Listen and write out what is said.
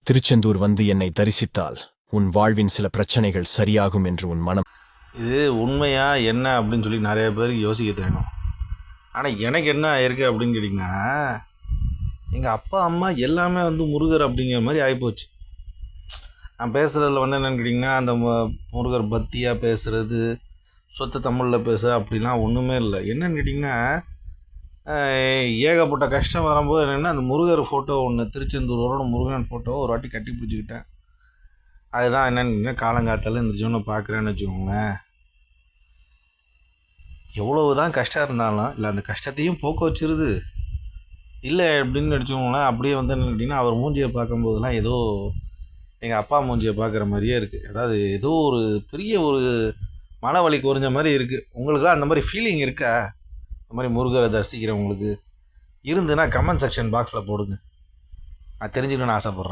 திருச்செந்தூர் வந்து என்னை தரிசித்தால் உன் வாழ்வின் சில பிரச்சனைகள் சரியாகும் என்று உன் மனம். இது உண்மையா என்ன அப்படின்னு சொல்லி நிறைய பேருக்கு யோசிக்க தெரியணும். ஆனால் எனக்கு என்ன ஆயிருக்கு அப்படின்னு கேட்டிங்கன்னா, எங்கள் அப்பா அம்மா எல்லாமே வந்து முருகர் அப்படிங்கிற மாதிரி ஆகிப்போச்சு. நான் பேசுகிறதுல வந்து என்னென்னு கேட்டிங்கன்னா, அந்த முருகர் பக்தியாக பேசுகிறது, சொத்த தமிழில் பேச அப்படிலாம் ஒன்றுமே இல்லை. என்னென்னு கேட்டிங்கன்னா, ஏகப்பட்ட கஷ்டம் வரும்போது என்னென்னா, அந்த முருகர் ஃபோட்டோ ஒன்று, திருச்செந்தூரோட முருகன் ஃபோட்டோ ஒரு வாட்டி கட்டி பிடிச்சிக்கிட்டேன். அதுதான் என்னென்னு காலங்காத்தால எழுந்திரிச்சோன்னு பார்க்குறேன்னு வச்சுக்கோங்களேன். எவ்வளவு தான் கஷ்டம் இருந்தாலும் இல்லை அந்த கஷ்டத்தையும் போக்க வச்சிருது. இல்லை அப்படின்னு வச்சுக்கோங்களேன், அப்படியே வந்து என்ன கேட்டிங்கன்னா, அவர் மூஞ்சியை பார்க்கும்போதெல்லாம் ஏதோ எங்கள் அப்பா மூஞ்சியை பார்க்குற மாதிரியே இருக்குது. அதாவது ஏதோ ஒரு பெரிய ஒரு மனவலி குறைஞ்ச மாதிரி இருக்குது. உங்களுக்குலாம் அந்த மாதிரி ஃபீலிங் இருக்கா? இந்த மாதிரி முருகரை தரிசிக்கிறவங்களுக்கு இருந்துன்னா கமெண்ட் செக்ஷன் பாக்ஸில் போடுங்க. நான் தெரிஞ்சுக்கணும்னு ஆசைப்பட்றேன்.